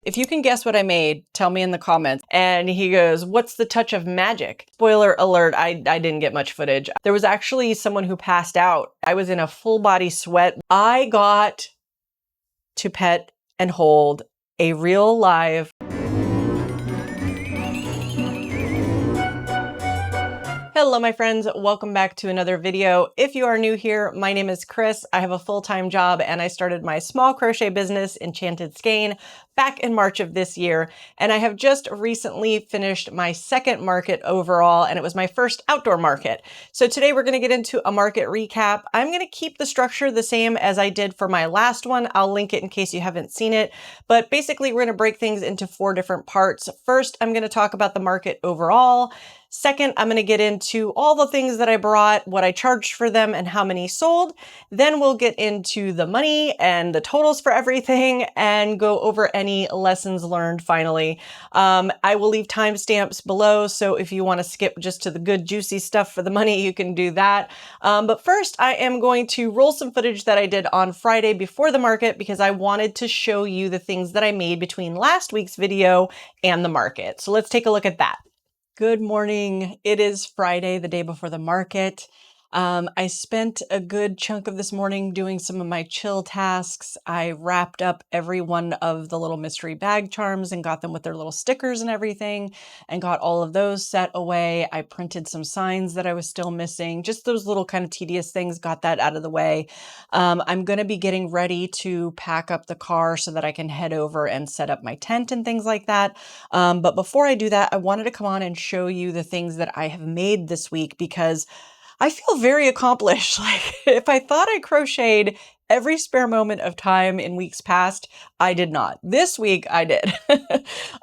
if you can guess what I made, tell me in the comments. And he goes, what's the touch of magic? Spoiler alert, I didn't get much footage. There was actually someone who passed out. I was in a full body sweat. I got to pet and hold a real live Hello, my friends. Welcome back to another video. If you are new here, my name is Chris. I have a full-time job and I started my small crochet business, Enchanted Skein, back in March of this year. And I have just recently finished my second market overall, and it was my first outdoor market. So today we're going to get into a market recap. I'm going to keep the structure the same as I did for my last one. I'll link it in case you haven't seen it. But basically, we're going to break things into 4 different parts. First, I'm going to talk about the market overall. Second, I'm going to get into all the things that I brought, what I charged for them, and how many sold. Then we'll get into the money and the totals for everything and go over any lessons learned finally. I will leave timestamps below, so if you want to skip just to the good juicy stuff for the money, you can do that. But first, I am going to roll some footage that I did on Friday before the market because I wanted to show you the things that I made between last week's video and the market. So let's take a look at that. Good morning. It is Friday, the day before the market. I spent a good chunk of this morning doing some of my chill tasks. I wrapped up every one of the little mystery bag charms and got them with their little stickers and everything and got all of those set away. I printed some signs that I was still missing, just those little kind of tedious things, got that out of the way. I'm going to be getting ready to pack up the car so that I can head over and set up my tent and things like that. But before I do that, I wanted to come on and show you the things that I have made this week because I feel very accomplished. Like if I thought I crocheted every spare moment of time in weeks past, I did not. This week I did.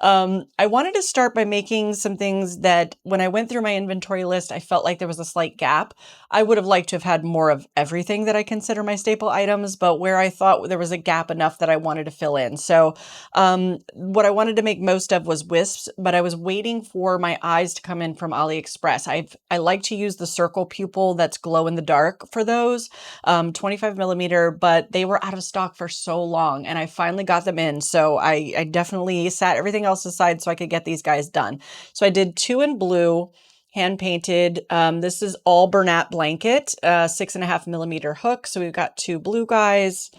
I wanted to start by making some things that when I went through my inventory list, I felt like there was a slight gap. I would have liked to have had more of everything that I consider my staple items, but where I thought there was a gap enough that I wanted to fill in. So what I wanted to make most of was wisps, but I was waiting for my eyes to come in from AliExpress. I like to use the circle pupil that's glow in the dark for those, 25 millimeter, but they were out of stock for so long and I finally got them in. So I definitely sat everything else aside so I could get these guys done. So I did 2 in blue, hand painted. This is all Bernat blanket, 6.5 millimeter hook. So we've got 2 blue guys.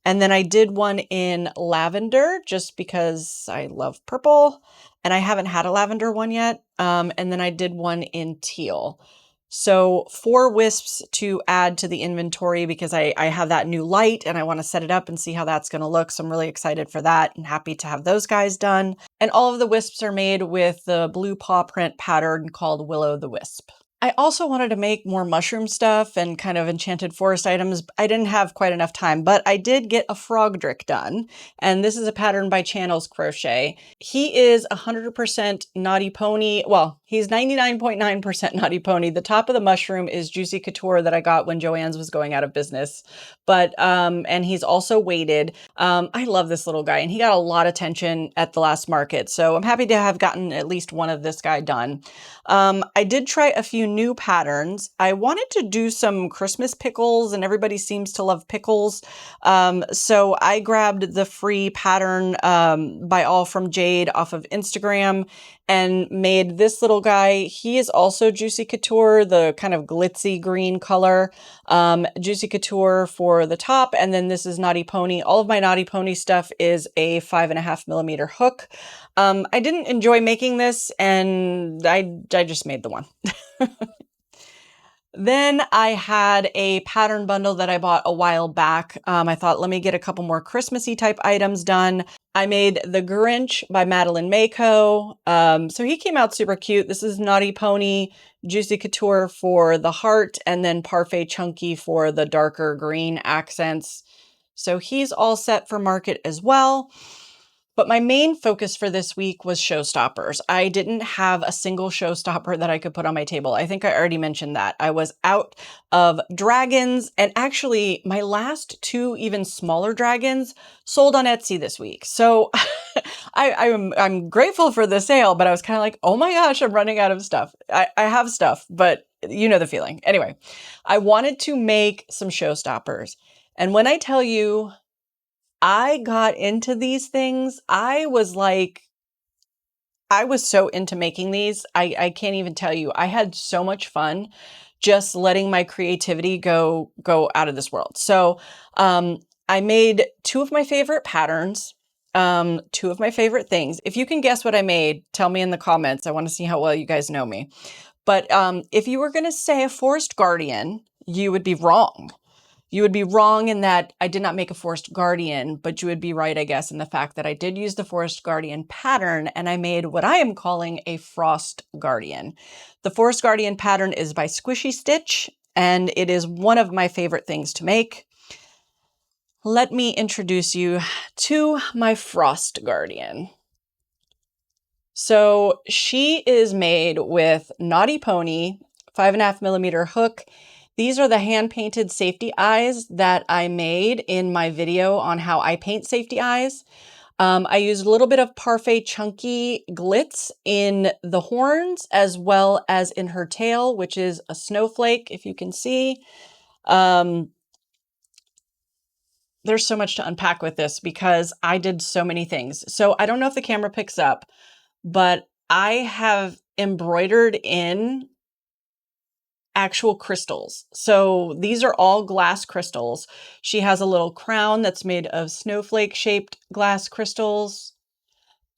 And then I did one in lavender just because I love purple and I haven't had a lavender one yet. And then I did one in teal. So 4 wisps to add to the inventory because I have that new light and I want to set it up and see how that's going to look. So I'm really excited for that and happy to have those guys done. And all of the wisps are made with the blue paw print pattern called Willow the Wisp. I also wanted to make more mushroom stuff and kind of enchanted forest items. I didn't have quite enough time, but I did get a frog drick done. And this is a pattern by Channels Crochet. He is 100% Naughty Pony. Well, he's 99.9% Naughty Pony. The top of the mushroom is Juicy Couture that I got when Joann's was going out of business. But, and he's also weighted. I love this little guy and he got a lot of attention at the last market. So I'm happy to have gotten at least one of this guy done. I did try a few new patterns. I wanted to do some Christmas pickles and everybody seems to love pickles. So I grabbed the free pattern by All From Jade off of Instagram and made this little guy. He is also Juicy Couture, the kind of glitzy green color. Juicy Couture for the top, and then this is Naughty Pony. All of my Naughty Pony stuff is a 5.5 millimeter hook. I didn't enjoy making this and I just made the one. Then I had a pattern bundle that I bought a while back. I thought, let me get a couple more Christmassy type items done. I made The Grinch by Madeline Mako. So he came out super cute. This is Naughty Pony, Juicy Couture for the heart, and then Parfait Chunky for the darker green accents. So he's all set for market as well. But my main focus for this week was Showstoppers. I didn't have a single showstopper that I could put on my table. I think I already mentioned that. I was out of dragons, and actually my last 2 even smaller dragons sold on Etsy this week. So I'm grateful for the sale, but I was kind of like, oh my gosh, I'm running out of stuff. I have stuff, but you know the feeling. Anyway, I wanted to make some Showstoppers. And when I tell you, I got into these things, I was so into making these. I can't even tell you. I had so much fun just letting my creativity go out of this world. So I made two of my favorite patterns, two of my favorite things. If you can guess what I made, tell me in the comments. I want to see how well you guys know me. But if you were going to say a forest guardian, you would be wrong. You would be wrong in that I did not make a forest guardian, but you would be right, I guess, in the fact that I did use the forest guardian pattern and I made what I am calling a frost guardian. The forest guardian pattern is by Squishy Stitch, and it is one of my favorite things to make. Let me introduce you to my frost guardian. So she is made with Naughty Pony 5.5mm hook. These are the hand-painted safety eyes that I made in my video on how I paint safety eyes. I used a little bit of Parfait Chunky Glitz in the horns as well as in her tail, which is a snowflake, if you can see. There's so much to unpack with this because I did so many things. So I don't know if the camera picks up, but I have embroidered in actual crystals. So these are all glass crystals. She has a little crown that's made of snowflake shaped glass crystals.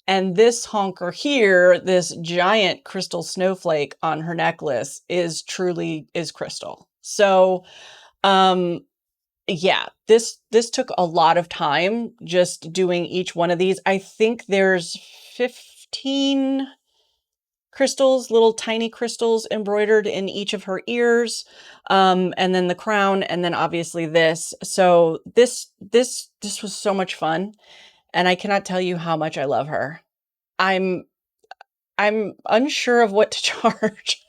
And this honker here, this giant crystal snowflake on her necklace is crystal. So, yeah, this took a lot of time just doing each one of these. I think there's 15 crystals, little tiny crystals embroidered in each of her ears, and then the crown, and then obviously this. So this was so much fun, and I cannot tell you how much I love her. I'm unsure of what to charge.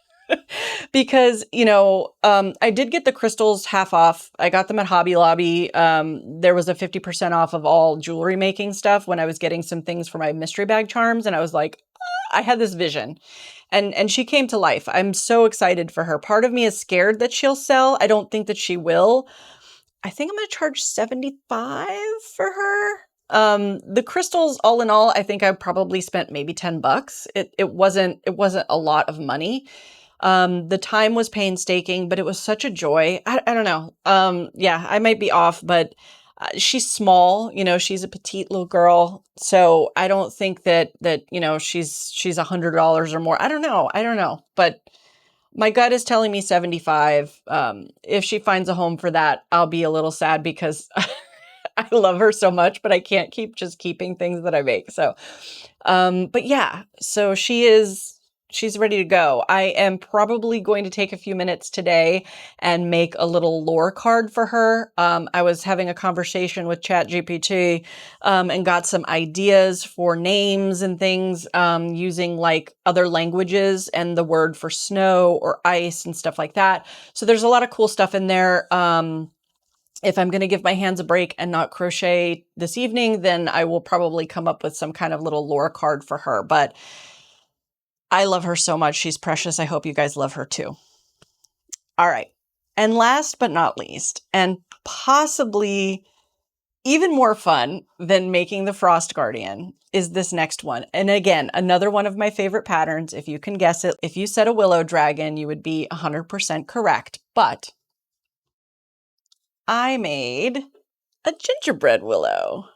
Because, you know, I did get the crystals half off. I got them at Hobby Lobby. There was a 50% off of all jewelry making stuff when I was getting some things for my mystery bag charms. And I was like, I had this vision and she came to life. I'm so excited for her. Part of me is scared that she'll sell. I don't think that she will. I think I'm going to charge $75 for her. The crystals, all in all, I think I probably spent maybe $10. It wasn't a lot of money. The time was painstaking, but it was such a joy. I don't know. Yeah, I might be off, but she's small, you know, she's a petite little girl. So I don't think that, you know, she's $100 or more. I don't know, but my gut is telling me 75. If she finds a home for that, I'll be a little sad because I love her so much, but I can't keep just keeping things that I make. So, but yeah, so she's ready to go. I am probably going to take a few minutes today and make a little lore card for her. I was having a conversation with ChatGPT and got some ideas for names and things using like other languages and the word for snow or ice and stuff like that. So there's a lot of cool stuff in there. If I'm going to give my hands a break and not crochet this evening, then I will probably come up with some kind of little lore card for her. But I love her so much. She's precious. I hope you guys love her too. All right. And last but not least, and possibly even more fun than making the Frost Guardian, is this next one. And again, another one of my favorite patterns. If you can guess it, if you said a willow dragon, you would be 100% correct. But I made a gingerbread willow.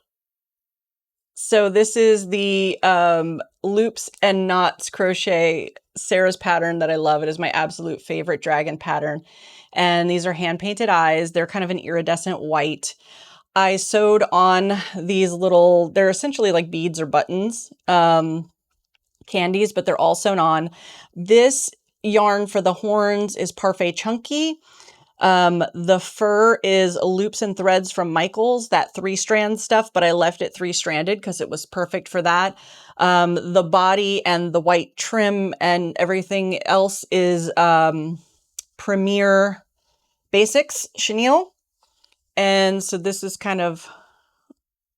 So this is the Loops and Knots Crochet Sarah's pattern that I love. It is my absolute favorite dragon pattern. And these are hand-painted eyes. They're kind of an iridescent white. I sewed on these little, they're essentially like beads or buttons, candies, but they're all sewn on. This yarn for the horns is Parfait Chunky. The fur is Loops and Threads from Michaels, that 3-strand stuff, but I left it 3-stranded because it was perfect for that. The body and the white trim and everything else is Premier Basics chenille. And so this is kind of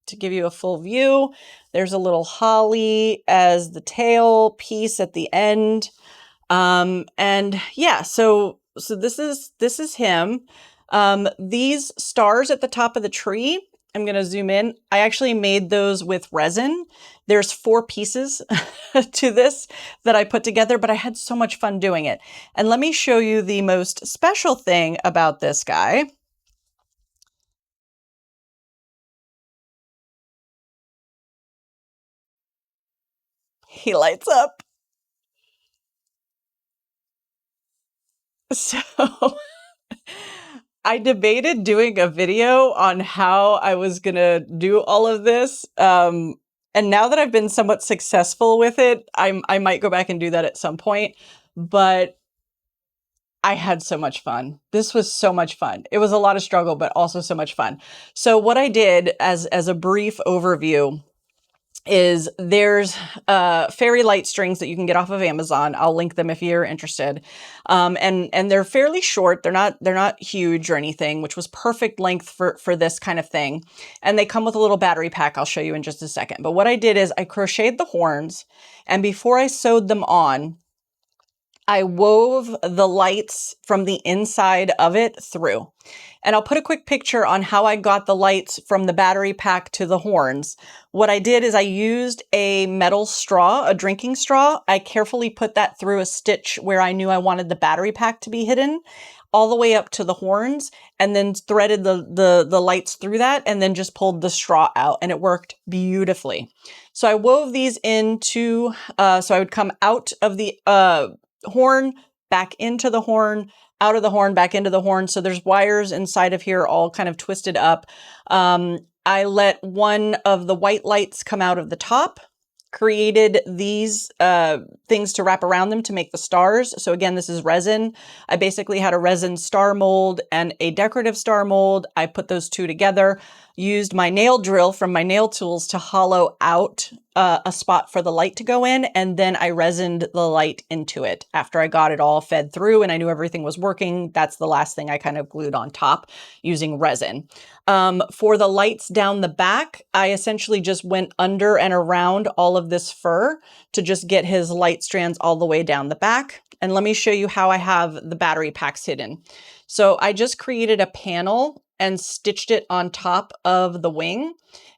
to give you a full view. There's a little holly as the tail piece at the end. And yeah, so this is him. These stars at the top of the tree I'm going to zoom in. I actually made those with resin. There's 4 pieces to this that I put together, but I had so much fun doing it. And let me show you the most special thing about this guy. He lights up. So I debated doing a video on how I was gonna do all of this. And now that I've been somewhat successful with it, I might go back and do that at some point. But I had so much fun. This was so much fun. It was a lot of struggle, but also so much fun. So what I did as a brief overview is there's fairy light strings that you can get off of Amazon. I'll link them if you're interested. And they're fairly short. They're not huge or anything, which was perfect length for this kind of thing. And they come with a little battery pack. I'll show you in just a second. But what I did is I crocheted the horns, and before I sewed them on, I wove the lights from the inside of it through. And I'll put a quick picture on how I got the lights from the battery pack to the horns. What I did is I used a metal straw, a drinking straw. I carefully put that through a stitch where I knew I wanted the battery pack to be hidden, all the way up to the horns, and then threaded the lights through that, and then just pulled the straw out, and it worked beautifully. So I wove these into, so I would come out of the horn, back into the horn, out of the horn, back into the horn. So there's wires inside of here all kind of twisted up. I let one of the white lights come out of the top, created these things to wrap around them to make the stars. So again, this is resin. I basically had a resin star mold and a decorative star mold. I put those two together, used my nail drill from my nail tools to hollow out a spot for the light to go in, and then I resined the light into it. After I got it all fed through and I knew everything was working, that's the last thing I kind of glued on top using resin. For the lights down the back, I essentially just went under and around all of this fur to just get his light strands all the way down the back. And let me show you how I have the battery packs hidden. So I just created a panel and stitched it on top of the wing.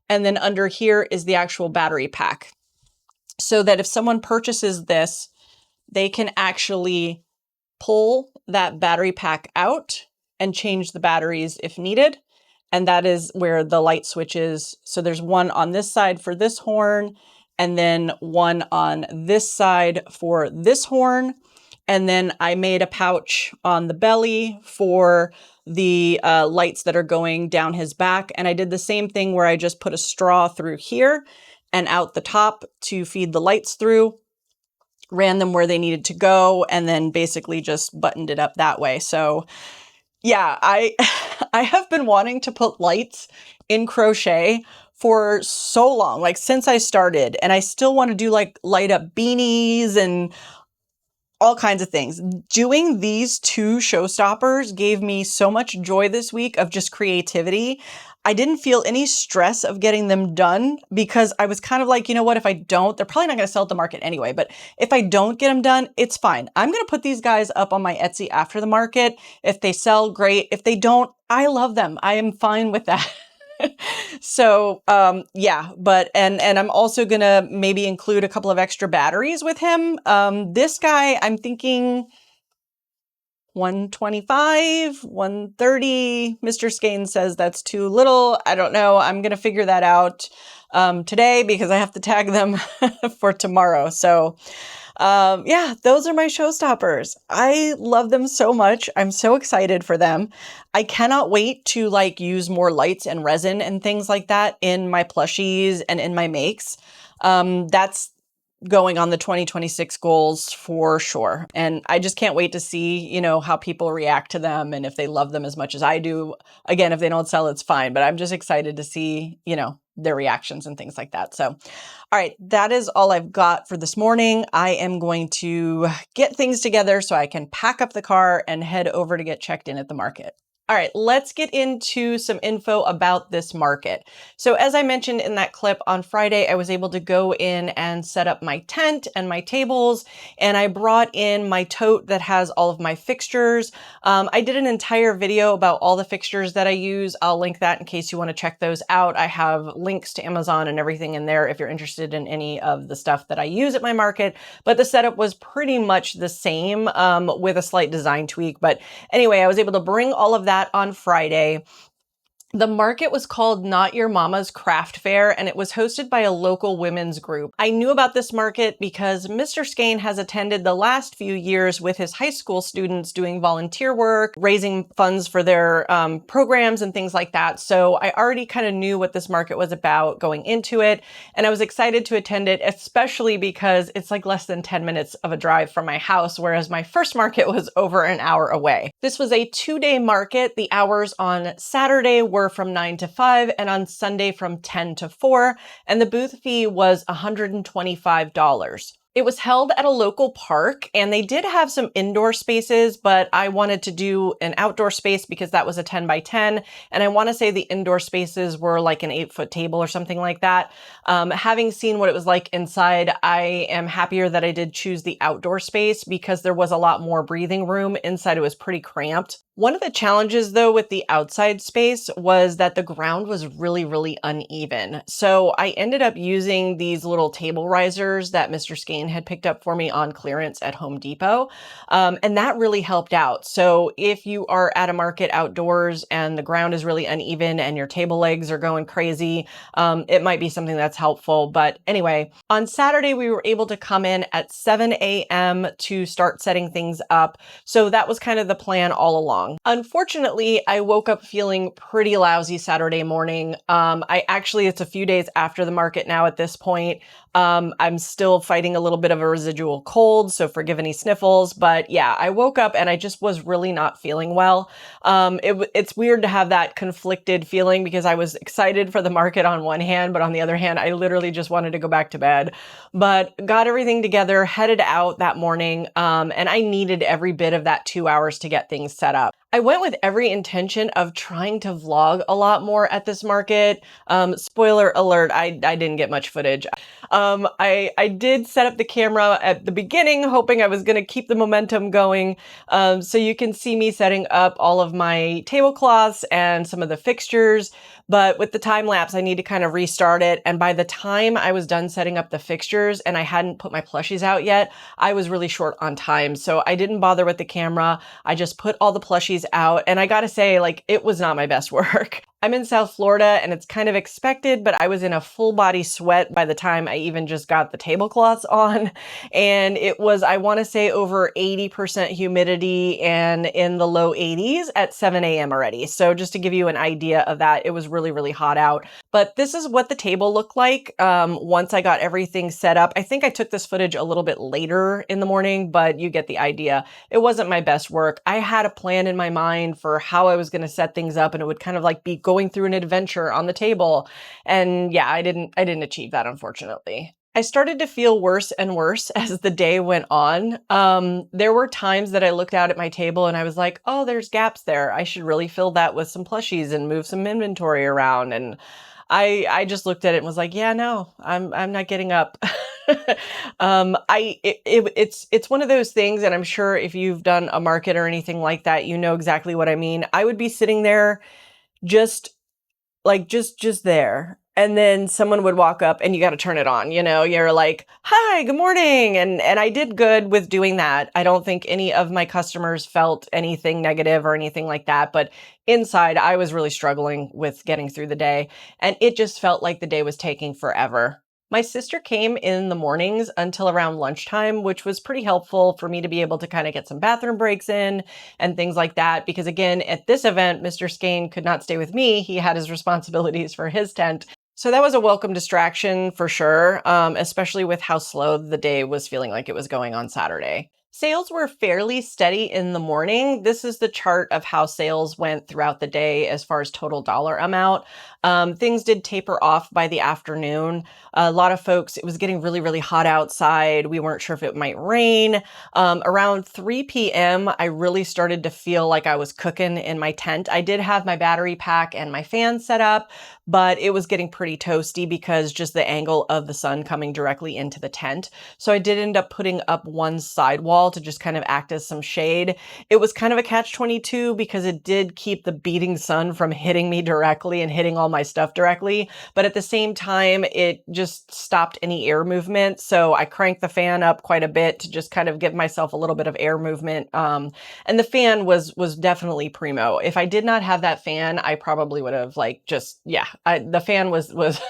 And then under here is the actual battery pack, so that if someone purchases this, they can actually pull that battery pack out and change the batteries if needed. And that is where the light switch is. So there's one on this side for this horn, and then one on this side for this horn. And then I made a pouch on the belly for the lights that are going down his back. And I did the same thing where I just put a straw through here and out the top to feed the lights through, ran them where they needed to go, and then basically just buttoned it up that way. So yeah, I have been wanting to put lights in crochet for so long, like since I started, and I still want to do like light up beanies and all kinds of things. Doing these 2 showstoppers gave me so much joy this week of just creativity. I didn't feel any stress of getting them done because I was kind of like, you know what, if I don't, they're probably not going to sell at the market anyway, but if I don't get them done, it's fine. I'm going to put these guys up on my Etsy after the market. If they sell, great. If they don't, I love them. I am fine with that. So, yeah, but, and I'm also gonna maybe include a couple of extra batteries with him. This guy, I'm thinking 125, 130. Mr. Skane says that's too little. I don't know. I'm gonna figure that out, today because I have to tag them for tomorrow. So, yeah, those are my showstoppers. I love them so much. I'm so excited for them. I cannot wait to like use more lights and resin and things like that in my plushies and in my makes. That's going on the 2026 goals for sure. And I just can't wait to see, you know, how people react to them and if they love them as much as I do. Again, if they don't sell, it's fine, but I'm just excited to see, you know, their reactions and things like that. So, all right, that is all I've got for this morning. I am going to get things together so I can pack up the car and head over to get checked in at the market. All right, let's get into some info about this market. So as I mentioned in that clip on Friday, I was able to go in and set up my tent and my tables, and I brought in my tote that has all of my fixtures. I did an entire video about all the fixtures that I use. I'll link that in case you want to check those out. I have links to Amazon and everything in there if you're interested in any of the stuff that I use at my market. But the setup was pretty much the same with a slight design tweak. But anyway, I was able to bring all of that on Friday. The market was called Not Your Mama's Craft Fair, and it was hosted by a local women's group. I knew about this market because Mr. Skane has attended the last few years with his high school students doing volunteer work, raising funds for their programs and things like that. So I already kind of knew what this market was about going into it, and I was excited to attend it, especially because it's like less than 10 minutes of a drive from my house, whereas my first market was over an hour away. This was a 2-day market. The hours on Saturday were from 9 to 5 and on Sunday from 10 to 4, and the booth fee was $125. It was held at a local park, and they did have some indoor spaces, but I wanted to do an outdoor space because that was a 10 by 10. And I want to say the indoor spaces were like an 8-foot table or something like that. Having seen what it was like inside, I am happier that I did choose the outdoor space because there was a lot more breathing room. Inside, it was pretty cramped. One of the challenges though with the outside space was that the ground was really, really uneven. So I ended up using these little table risers that Mr. Skane had picked up for me on clearance at Home Depot. And that really helped out. So if you are at a market outdoors and the ground is really uneven and your table legs are going crazy, it might be something that's helpful. But anyway, on Saturday, we were able to come in at 7 a.m. to start setting things up. So that was kind of the plan all along. Unfortunately, I woke up feeling pretty lousy Saturday morning. It's a few days after the market now at this point. I'm still fighting a little bit of a residual cold, so forgive any sniffles. But yeah, I woke up and I just was really not feeling well. It's weird to have that conflicted feeling because I was excited for the market on one hand, but on the other hand, I literally just wanted to go back to bed. But got everything together, headed out that morning, and I needed every bit of that 2 hours to get things set up. I went with every intention of trying to vlog a lot more at this market. Spoiler alert, I didn't get much footage. I did set up the camera at the beginning, hoping I was going to keep the momentum going. So you can see me setting up all of my tablecloths and some of the fixtures. But with the time lapse, I need to kind of restart it. And by the time I was done setting up the fixtures and I hadn't put my plushies out yet, I was really short on time. So I didn't bother with the camera. I just put all the plushies out. And I gotta say, like, it was not my best work. I'm in South Florida and it's kind of expected, but I was in a full body sweat by the time I even just got the tablecloths on. And it was, I want to say, over 80% humidity and in the low 80s at 7 a.m. already. So just to give you an idea of that, it was really, really hot out. But this is what the table looked like once I got everything set up. I think I took this footage a little bit later in the morning, but you get the idea. It wasn't my best work. I had a plan in my mind for how I was going to set things up, and it would kind of like be going through an adventure on the table. And yeah, I didn't achieve that, unfortunately. I started to feel worse and worse as the day went on. There were times that I looked out at my table and I was like, oh, there's gaps there. I should really fill that with some plushies and move some inventory around. And I just looked at it and was like, yeah, no, I'm not getting up. It's one of those things, and I'm sure if you've done a market or anything like that, you know exactly what I mean. I would be sitting there just there. And then someone would walk up and you got to turn it on. You know, you're like, hi, good morning. And I did good with doing that. I don't think any of my customers felt anything negative or anything like that. But inside, I was really struggling with getting through the day. And it just felt like the day was taking forever. My sister came in the mornings until around lunchtime, which was pretty helpful for me to be able to kind of get some bathroom breaks in and things like that. Because again, at this event, Mr. Skane could not stay with me. He had his responsibilities for his tent. So that was a welcome distraction for sure, especially with how slow the day was feeling like it was going on Saturday. Sales were fairly steady in the morning. This is the chart of how sales went throughout the day as far as total dollar amount. Things did taper off by the afternoon. A lot of folks, it was getting really, really hot outside. We weren't sure if it might rain. Around 3 p.m., I really started to feel like I was cooking in my tent. I did have my battery pack and my fan set up, but it was getting pretty toasty because just the angle of the sun coming directly into the tent. So I did end up putting up one sidewall to just kind of act as some shade. It was kind of a catch-22 because it did keep the beating sun from hitting me directly and hitting all my stuff directly. But at the same time, it just stopped any air movement. So I cranked the fan up quite a bit to just kind of give myself a little bit of air movement. And the fan was definitely primo. If I did not have that fan, I probably would have the fan was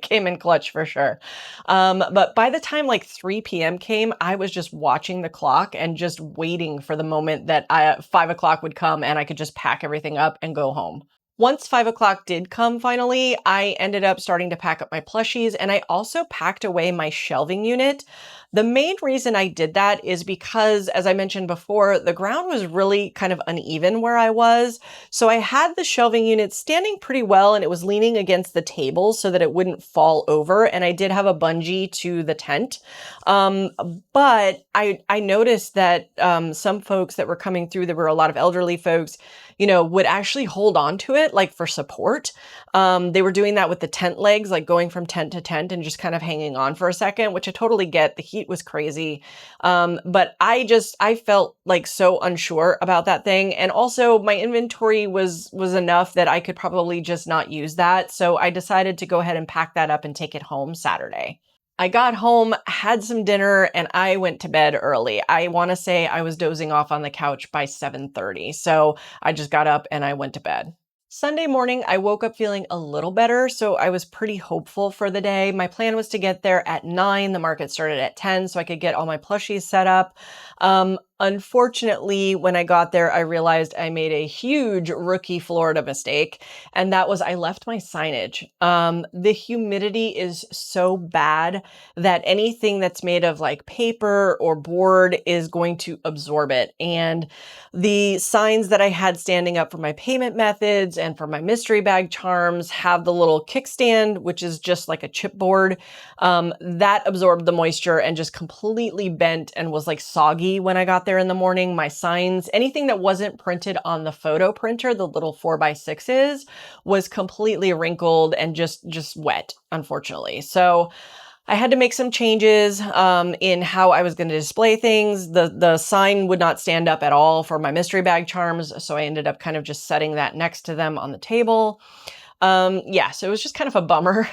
came in clutch for sure. But by the time like 3 p.m. came, I was just watching the clock and just waiting for the moment that 5 o'clock would come and I could just pack everything up and go home. Once 5 o'clock did come finally, I ended up starting to pack up my plushies, and I also packed away my shelving unit. The main reason I did that is because, as I mentioned before, the ground was really kind of uneven where I was. So I had the shelving unit standing pretty well and it was leaning against the table so that it wouldn't fall over. And I did have a bungee to the tent. But I noticed that some folks that were coming through, there were a lot of elderly folks, would actually hold on to it like for support. They were doing that with the tent legs, like going from tent to tent and just kind of hanging on for a second, which I totally get. The heat was crazy. But I felt like so unsure about that thing. And also my inventory was enough that I could probably just not use that. So I decided to go ahead and pack that up and take it home Saturday. I got home, had some dinner, and I went to bed early. I want to say I was dozing off on the couch by 7:30. So I just got up and I went to bed. Sunday morning, I woke up feeling a little better, so I was pretty hopeful for the day. My plan was to get there at 9. The market started at 10, so I could get all my plushies set up. Unfortunately, when I got there, I realized I made a huge rookie Florida mistake, and that was I left my signage. The humidity is so bad that anything that's made of like paper or board is going to absorb it. And the signs that I had standing up for my payment methods and for my mystery bag charms have the little kickstand, which is just like a chipboard. That absorbed the moisture and just completely bent and was like soggy when I got there in the morning. My signs, anything that wasn't printed on the photo printer, the little 4x6s, was completely wrinkled and just wet, unfortunately. So I had to make some changes in how I was going to display things. The sign would not stand up at all for my mystery bag charms, so I ended up kind of just setting that next to them on the table. So it was just kind of a bummer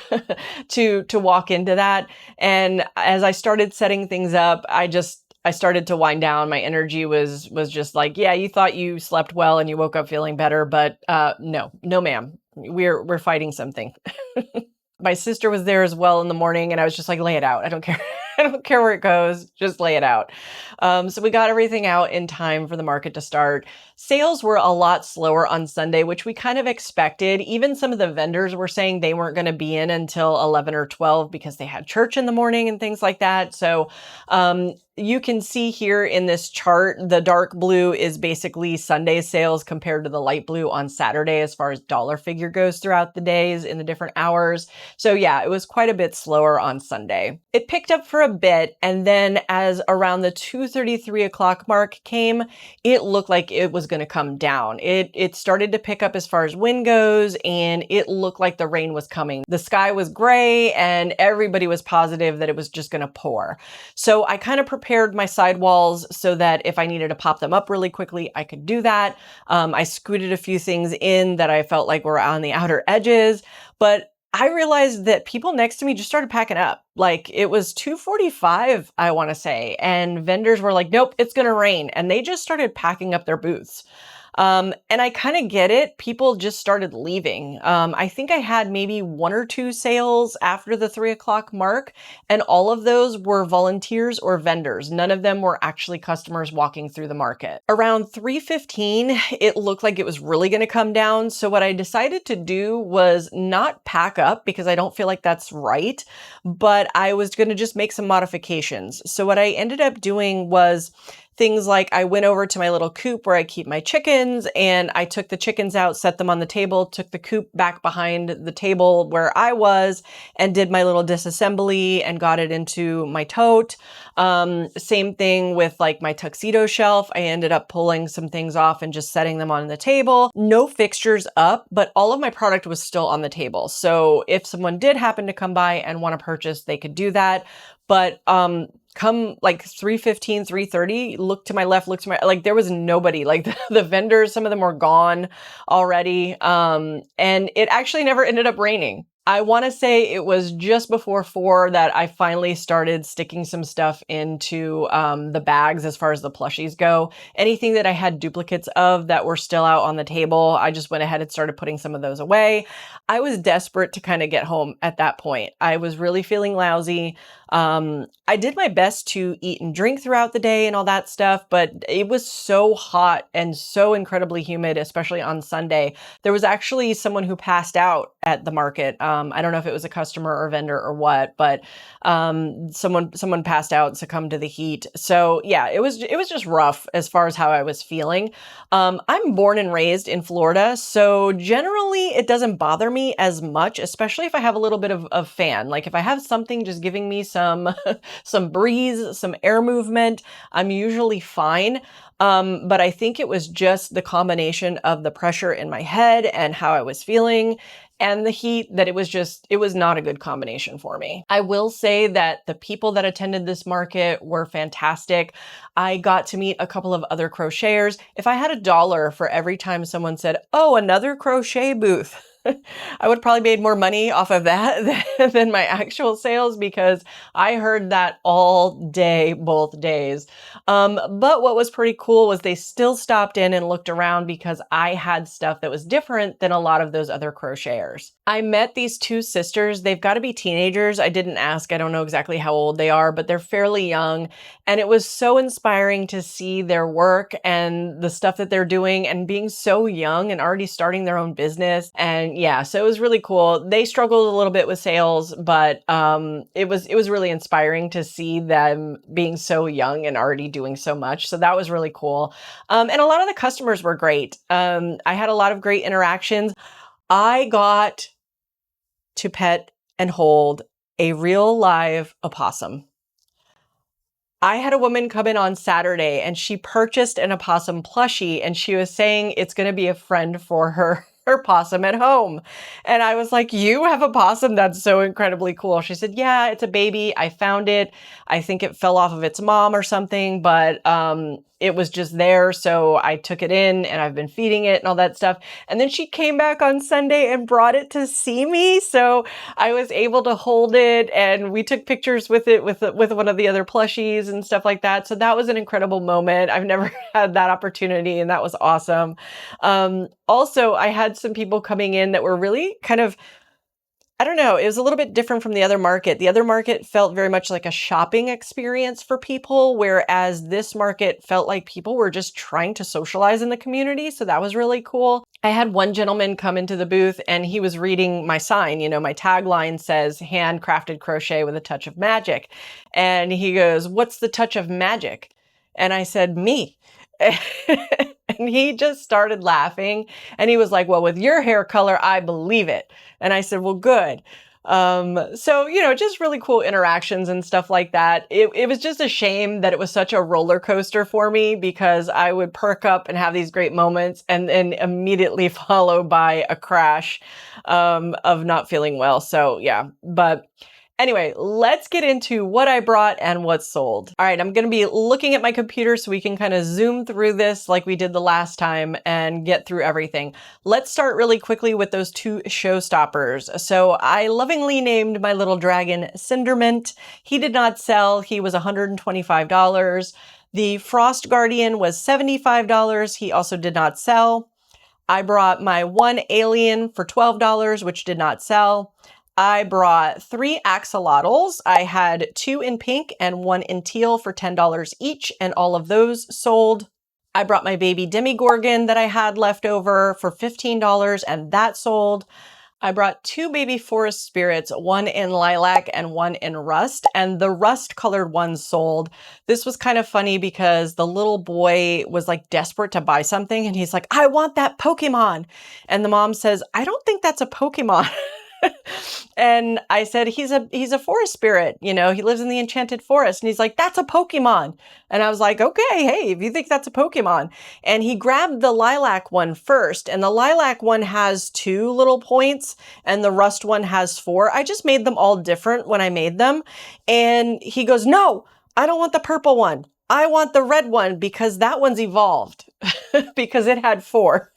to walk into that. And as I started setting things up, I started to wind down. My energy was just like, yeah, you thought you slept well and you woke up feeling better, but no, ma'am. We're fighting something. My sister was there as well in the morning, and I was just like, lay it out. I don't care. I don't care where it goes. Just lay it out. So we got everything out in time for the market to start. Sales were a lot slower on Sunday, which we kind of expected. Even some of the vendors were saying they weren't going to be in until 11 or 12 because they had church in the morning and things like that. So you can see here in this chart, the dark blue is basically Sunday sales compared to the light blue on Saturday as far as dollar figure goes throughout the days in the different hours. So yeah, it was quite a bit slower on Sunday. It picked up for a bit, and then as around the 2:30, 3 o'clock mark came, it looked like it was going to come down. It started to pick up as far as wind goes, and it looked like the rain was coming. The sky was gray, and everybody was positive that it was just going to pour. So I kind of prepared my sidewalls so that if I needed to pop them up really quickly, I could do that. I scooted a few things in that I felt like were on the outer edges, but I realized that people next to me just started packing up. Like it was 2:45, I want to say, and vendors were like, nope, it's going to rain. And they just started packing up their booths. And I kind of get it. People just started leaving. I think I had maybe 1 or 2 sales after the 3 o'clock mark, and all of those were volunteers or vendors. None of them were actually customers walking through the market. Around 3:15, it looked like it was really going to come down. So what I decided to do was not pack up because I don't feel like that's right, but I was going to just make some modifications. So what I ended up doing was Things like I went over to my little coop where I keep my chickens, and I took the chickens out, set them on the table, took the coop back behind the table where I was, and did my little disassembly and got it into my tote. Same thing with like my tuxedo shelf. I ended up pulling some things off and just setting them on the table. No fixtures up, but all of my product was still on the table. So if someone did happen to come by and want to purchase, they could do that. But come like 3:15, 3:30, look to my left, look to my, like there was nobody, like the vendors, some of them were gone already. And it actually never ended up raining. I want to say it was just before 4 that I finally started sticking some stuff into the bags as far as the plushies go. Anything that I had duplicates of that were still out on the table, I just went ahead and started putting some of those away. I was desperate to kind of get home at that point. I was really feeling lousy. I did my best to eat and drink throughout the day and all that stuff, but it was so hot and so incredibly humid, especially on Sunday. There was actually someone who passed out at the market. I don't know if it was a customer or vendor or what, but someone passed out and succumbed to the heat. So yeah, it was just rough as far as how I was feeling. I'm born and raised in Florida, so generally it doesn't bother me as much, especially if I have a little bit of fan. Like if I have something just giving me some breeze, some air movement, I'm usually fine. But I think it was just the combination of the pressure in my head and how I was feeling and the heat that it was not a good combination for me. I will say that the people that attended this market were fantastic. I got to meet a couple of other crocheters. If I had $1 for every time someone said, "Oh, another crochet booth," I would probably made more money off of that than my actual sales, because I heard that all day, both days. But what was pretty cool was they still stopped in and looked around because I had stuff that was different than a lot of those other crocheters. I met these two sisters. They've got to be teenagers. I didn't ask. I don't know exactly how old they are, but they're fairly young. And it was so inspiring to see their work and the stuff that they're doing and being so young and already starting their own business. And yeah, so it was really cool. They struggled a little bit with sales, but it was really inspiring to see them being so young and already doing so much. So that was really cool. And a lot of the customers were great. I had a lot of great interactions. I got to pet and hold a real live opossum. I had a woman come in on Saturday and she purchased an opossum plushie, and she was saying it's going to be a friend for her possum at home. And I was like, "You have a possum? That's so incredibly cool." She said, "Yeah, it's a baby. I found it. I think it fell off of its mom or something, but it was just there. So I took it in and I've been feeding it and all that stuff." And then she came back on Sunday and brought it to see me. So I was able to hold it and we took pictures with it with one of the other plushies and stuff like that. So that was an incredible moment. I've never had that opportunity, and that was awesome. Also, I had some people coming in that were really kind of, I don't know, it was a little bit different from the other market. The other market felt very much like a shopping experience for people, whereas this market felt like people were just trying to socialize in the community. So that was really cool. I had one gentleman come into the booth and he was reading my sign. You know, my tagline says "handcrafted crochet with a touch of magic." And he goes, "What's the touch of magic?" And I said, "Me." And he just started laughing and he was like, "Well, with your hair color, I believe it." And I said, "Well, good." So, you know, just really cool interactions and stuff like that. It was just a shame that it was such a roller coaster for me, because I would perk up and have these great moments and then immediately follow by a crash of not feeling well. So yeah, but anyway, let's get into what I brought and what's sold. All right, I'm going to be looking at my computer so we can kind of zoom through this like we did the last time and get through everything. Let's start really quickly with those two Showstoppers. So I lovingly named my little dragon Cindermint. He did not sell. He was $125. The Frost Guardian was $75. He also did not sell. I brought my one alien for $12, which did not sell. I brought 3 axolotls. I had 2 in pink and 1 in teal for $10 each, and all of those sold. I brought my baby Demigorgon that I had left over for $15, and that sold. I brought two baby forest spirits, one in lilac and one in rust, and the rust colored one sold. This was kind of funny because the little boy was like desperate to buy something and he's like, I want that Pokemon. And the mom says, I don't think that's a Pokemon. And I said, he's a forest spirit, you know, he lives in the enchanted forest. And he's like, that's a Pokemon. And I was like, okay, hey, if you think that's a Pokemon. And he grabbed the lilac one first, and the lilac one has 2 little points and the rust one has 4. I just made them all different when I made them. And he goes, no, I don't want the purple one. I want the red one because that one's evolved because it had 4.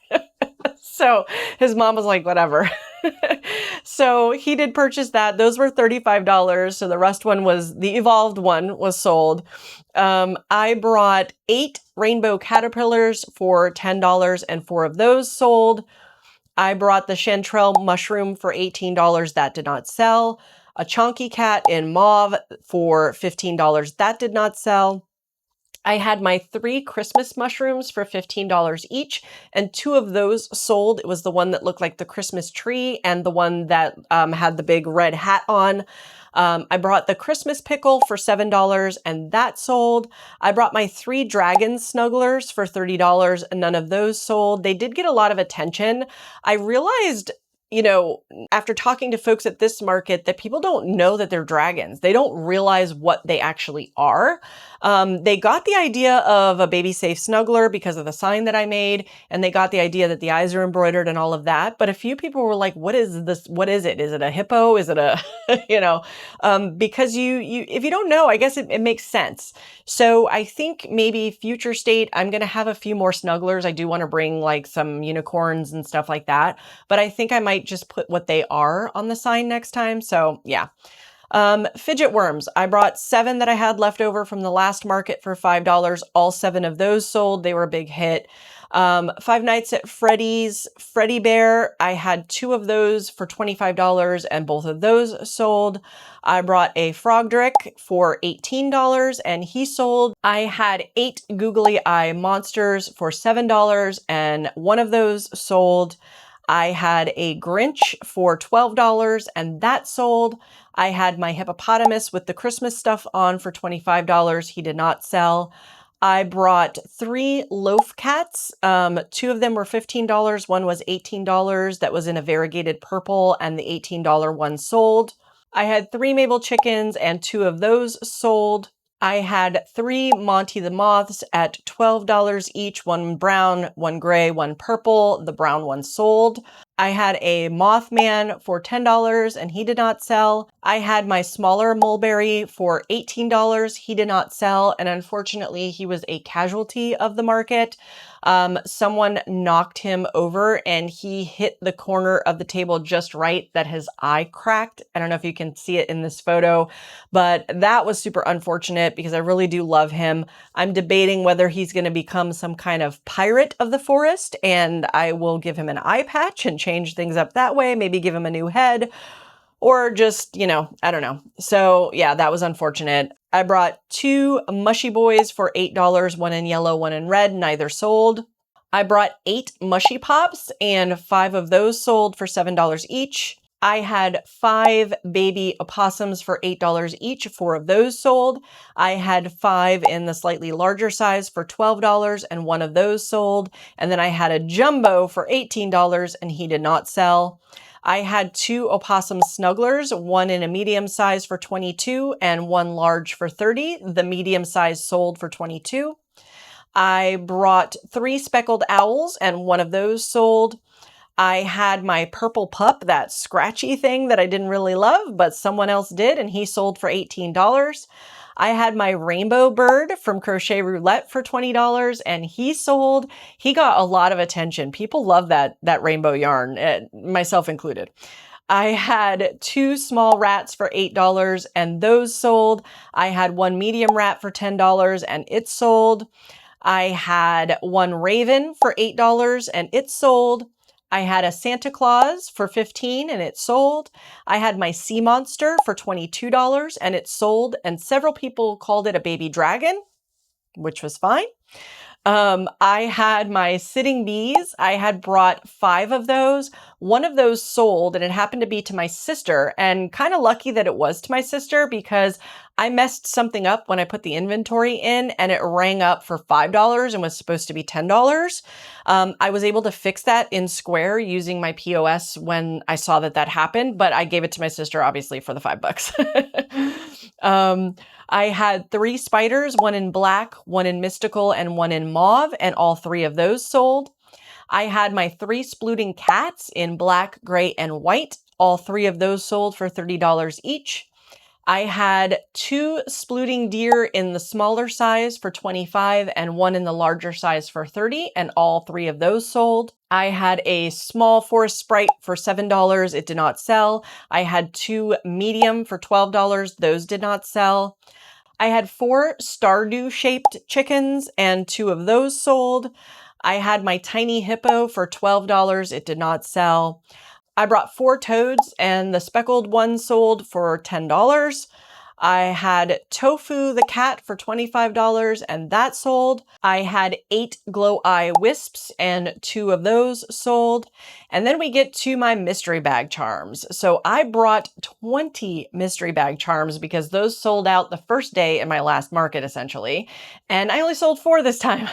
So his mom was like, whatever. So he did purchase that. Those were $35. So the rust one the evolved one was sold. I brought 8 rainbow caterpillars for $10 and 4 of those sold. I brought the chanterelle mushroom for $18. That did not sell. A chonky cat in mauve for $15. That did not sell. I had my 3 Christmas mushrooms for $15 each, and 2 of those sold. It was the one that looked like the Christmas tree and the one that had the big red hat on. I brought the Christmas pickle for $7 and that sold. I brought my 3 dragon snugglers for $30 and none of those sold. They did get a lot of attention. I realized, you know, after talking to folks at this market, that people don't know that they're dragons. They don't realize what they actually are. They got the idea of a baby safe snuggler because of the sign that I made, and they got the idea that the eyes are embroidered and all of that. But a few people were like, what is this? What is it? Is it a hippo? Is it a, you know, because if you don't know, I guess it makes sense. So I think maybe future state, I'm going to have a few more snugglers. I do want to bring like some unicorns and stuff like that, but I think I might just put what they are on the sign next time. So yeah. Fidget worms. I brought 7 that I had left over from the last market for $5. All 7 of those sold. They were a big hit. Five Nights at Freddy's Freddy Bear. I had 2 of those for $25 and both of those sold. I brought a Frogdrick for $18 and he sold. I had 8 Googly Eye Monsters for $7 and one of those sold. I had a Grinch for $12 and that sold. I had my hippopotamus with the Christmas stuff on for $25. He did not sell. I brought 3 loaf cats. 2 of them were $15. One was $18. That was in a variegated purple and the $18 one sold. I had 3 Mabel chickens and 2 of those sold. I had 3 Monty the Moths at $12 each, one brown, one gray, one purple. The brown one sold. I had a Mothman for $10 and he did not sell. I had my smaller mulberry for $18. He did not sell. And unfortunately, he was a casualty of the market. Someone knocked him over and he hit the corner of the table just right that his eye cracked. I don't know if you can see it in this photo, but that was super unfortunate because I really do love him. I'm debating whether he's going to become some kind of pirate of the forest, and I will give him an eye patch and change things up that way, maybe give him a new head, or just, you know, I don't know. So yeah, that was unfortunate. I brought 2 Mushy Boys for $8, one in yellow, one in red, neither sold. I brought 8 Mushy Pops and 5 of those sold for $7 each. I had 5 baby opossums for $8 each, 4 of those sold. I had 5 in the slightly larger size for $12 and 1 of those sold. And then I had a jumbo for $18 and he did not sell. I had 2 opossum snugglers, one in a medium size for $22 and one large for $30. The medium size sold for $22. I brought 3 speckled owls and 1 of those sold. I had my purple pup, that scratchy thing that I didn't really love, but someone else did, and he sold for $18. I had my rainbow bird from Crochet Roulette for $20, and he sold. He got a lot of attention. People love that rainbow yarn, myself included. I had 2 small rats for $8, and those sold. I had 1 medium rat for $10, and it sold. I had 1 raven for $8, and it sold. I had a Santa Claus for $15 and it sold. I had my sea monster for $22 and it sold. And several people called it a baby dragon, which was fine. I had my sitting bees. I had brought 5 of those. One of those sold, and it happened to be to my sister, and kind of lucky that it was to my sister because I messed something up when I put the inventory in and it rang up for $5 and was supposed to be $10. I was able to fix that in Square using my POS when I saw that that happened, but I gave it to my sister obviously for the $5. I had 3 spiders, one in black, one in mystical, and one in mauve, and all 3 of those sold. I had my 3 splooting cats in black, gray, and white. All 3 of those sold for $30 each. I had 2 splooting deer in the smaller size for $25 and one in the larger size for $30, and all 3 of those sold. I had a small forest sprite for $7. It did not sell. I had 2 medium for $12. Those did not sell. I had 4 Stardew shaped chickens and 2 of those sold. I had my tiny hippo for $12. It did not sell. I brought 4 toads and the speckled one sold for $10. I had Tofu the cat for $25 and that sold. I had 8 glow eye wisps and 2 of those sold. And then we get to my mystery bag charms. So I brought 20 mystery bag charms because those sold out the first day in my last market essentially. And I only sold 4 this time.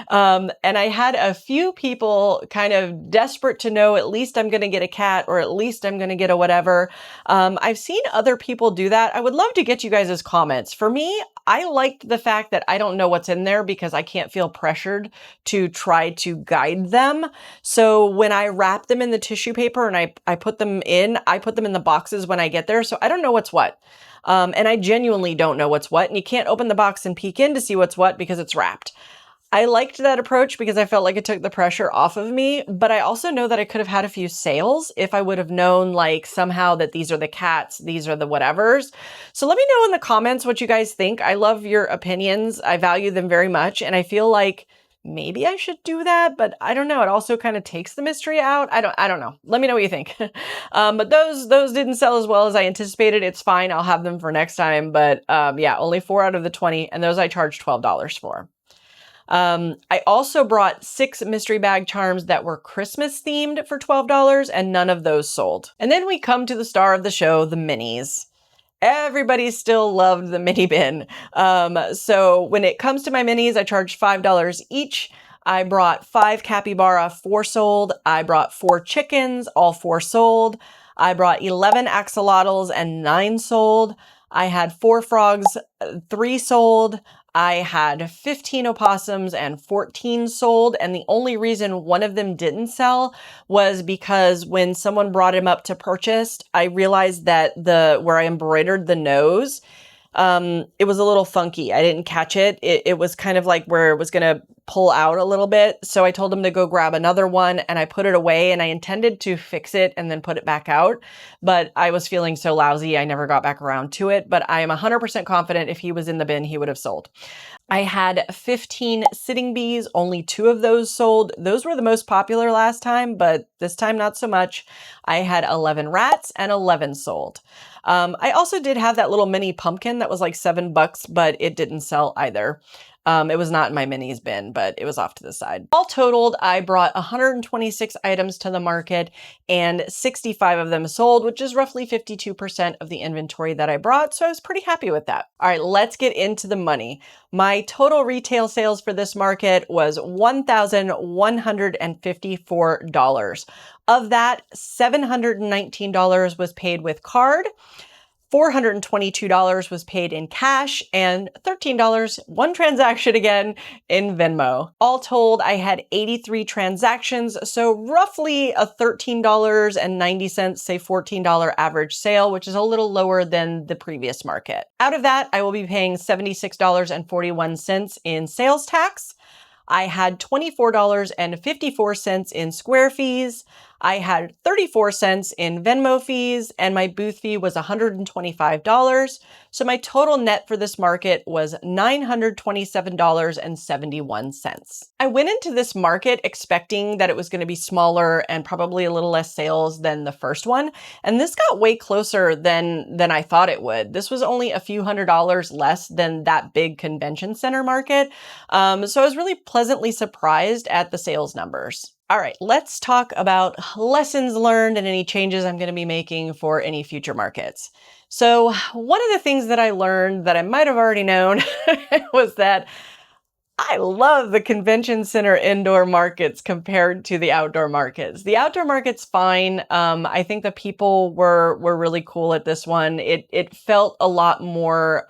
And I had a few people kind of desperate to know at least I'm going to get a cat or at least I'm going to get a whatever. I've seen other people do that. I would love to get you guys' comments. For me, I liked the fact that I don't know what's in there because I can't feel pressured to try to guide them. So when I wrap them in the tissue paper and I put them in the boxes when I get there. So I don't know what's what. And I genuinely don't know what's what. And you can't open the box and peek in to see what's what because it's wrapped. I liked that approach because I felt like it took the pressure off of me, but I also know that I could have had a few sales if I would have known like somehow that these are the cats, these are the whatevers. So let me know in the comments what you guys think. I love your opinions. I value them very much. And I feel like maybe I should do that, but I don't know. It also kind of takes the mystery out. I don't know. Let me know what you think. But those didn't sell as well as I anticipated. It's fine. I'll have them for next time. But yeah, only 4 out of the 20. And those I charged $12 for. I also brought 6 mystery bag charms that were Christmas themed for $12 and none of those sold. And then we come to the star of the show, the minis. Everybody still loved the mini bin. So when it comes to my minis, I charged $5 each. I brought 5 capybara, 4 sold. I brought 4 chickens, all 4 sold. I brought 11 axolotls and 9 sold. I had 4 frogs, 3 sold. I had 15 opossums and 14 sold. And the only reason one of them didn't sell was because when someone brought him up to purchase, I realized that where I embroidered the nose, it was a little funky. I didn't catch it. It was kind of like where it was going to pull out a little bit. So I told him to go grab another one and I put it away and I intended to fix it and then put it back out. But I was feeling so lousy, I never got back around to it. But I am 100% confident if he was in the bin, he would have sold. I had 15 sitting bees, only 2 of those sold. Those were the most popular last time, but this time not so much. I had 11 rats and 11 sold. I also did have that little mini pumpkin that was like $7, but it didn't sell either. It was not in my minis bin, but it was off to the side. All totaled, I brought 126 items to the market and 65 of them sold, which is roughly 52% of the inventory that I brought. So I was pretty happy with that. All right, let's get into the money. My total retail sales for this market was $1,154. Of that, $719 was paid with card. $422 was paid in cash and $13, one transaction again, in Venmo. All told, I had 83 transactions, so roughly a $13.90, say $14 average sale, which is a little lower than the previous market. Out of that, I will be paying $76.41 in sales tax. I had $24.54 in Square fees. I had 34 cents in Venmo fees, and my booth fee was $125. So my total net for this market was $927.71. I went into this market expecting that it was going to be smaller and probably a little less sales than the first one. And this got way closer than I thought it would. This was only a few $100s less than that big convention center market. So I was really pleasantly surprised at the sales numbers. All right, let's talk about lessons learned and any changes I'm going to be making for any future markets. So one of the things that I learned that I might have already known was that I love the convention center indoor markets compared to the outdoor markets. The outdoor market's fine. I think the people were really cool at this one. It felt a lot more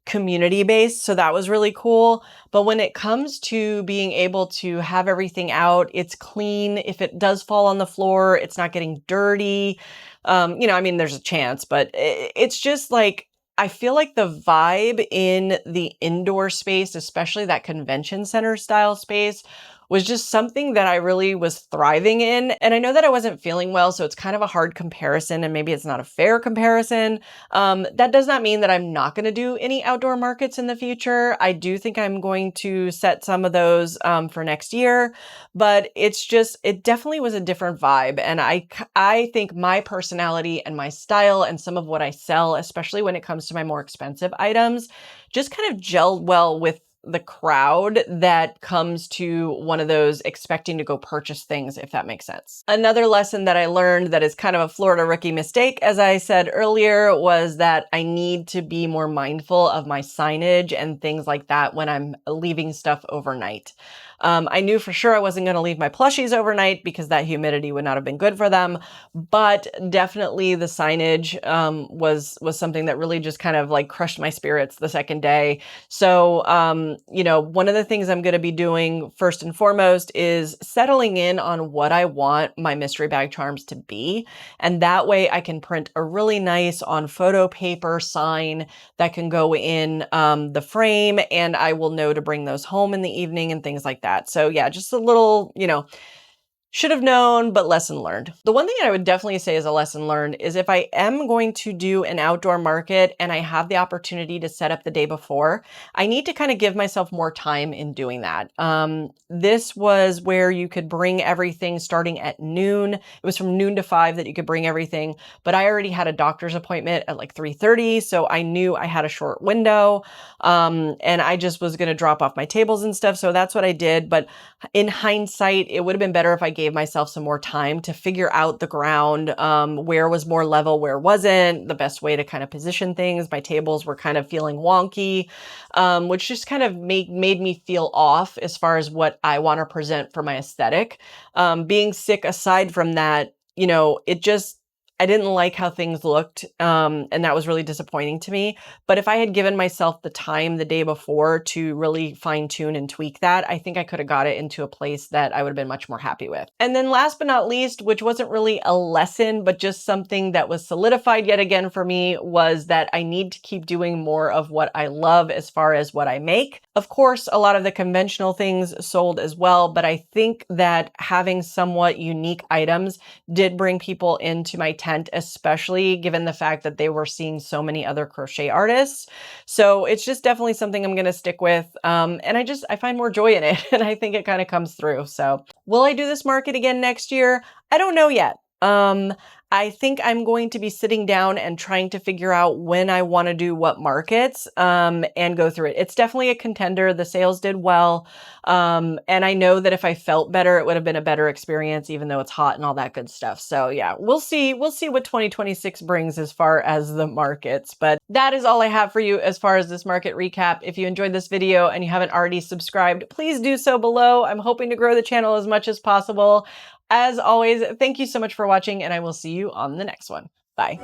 community based, so that was really cool. But when it comes to being able to have everything out, it's clean. If it does fall on the floor, it's not getting dirty. I mean, there's a chance, but it's just like, I feel like the vibe in the indoor space, especially that convention center style space, was just something that I really was thriving in. And I know that I wasn't feeling well, so it's kind of a hard comparison, and maybe it's not a fair comparison. That does not mean that I'm not going to do any outdoor markets in the future. I do think I'm going to set some of those for next year, but it definitely was a different vibe. And I think my personality and my style and some of what I sell, especially when it comes to my more expensive items, just kind of gelled well with the crowd that comes to one of those expecting to go purchase things, if that makes sense. Another lesson that I learned that is kind of a Florida rookie mistake, as I said earlier, was that I need to be more mindful of my signage and things like that when I'm leaving stuff overnight. I knew for sure I wasn't going to leave my plushies overnight because that humidity would not have been good for them, but definitely the signage was something that really just kind of like crushed my spirits the second day. So, one of the things I'm going to be doing first and foremost is settling in on what I want my mystery bag charms to be. And that way I can print a really nice on photo paper sign that can go in the frame, and I will know to bring those home in the evening and things like that. So yeah, just a little, should have known, but lesson learned. The one thing I would definitely say is a lesson learned is if I am going to do an outdoor market and I have the opportunity to set up the day before, I need to kind of give myself more time in doing that. This was where you could bring everything starting at noon. It was from noon to 5 that you could bring everything, but I already had a doctor's appointment at like 3:30, so I knew I had a short window, and I just was going to drop off my tables and stuff, so that's what I did. But in hindsight, it would have been better if I gave myself some more time to figure out the ground, where was more level, where wasn't, the best way to kind of position things. My tables were kind of feeling wonky, which just kind of made me feel off as far as what I want to present for my aesthetic. Being sick aside from that, I didn't like how things looked, and that was really disappointing to me. But if I had given myself the time the day before to really fine tune and tweak that, I think I could have got it into a place that I would have been much more happy with. And then last but not least, which wasn't really a lesson, but just something that was solidified yet again for me, was that I need to keep doing more of what I love as far as what I make. Of course, a lot of the conventional things sold as well, but I think that having somewhat unique items did bring people into my tent, especially given the fact that they were seeing so many other crochet artists. So it's just definitely something I'm going to stick with. And I find more joy in it, and I think it kind of comes through. So will I do this market again next year? I don't know yet. I think I'm going to be sitting down and trying to figure out when I want to do what markets, and go through it. It's definitely a contender. The sales did well. And I know that if I felt better, it would have been a better experience, even though it's hot and all that good stuff. So yeah, we'll see what 2026 brings as far as the markets. But that is all I have for you as far as this market recap. If you enjoyed this video and you haven't already subscribed, please do so below. I'm hoping to grow the channel as much as possible. As always, thank you so much for watching, and I will see you on the next one. Bye.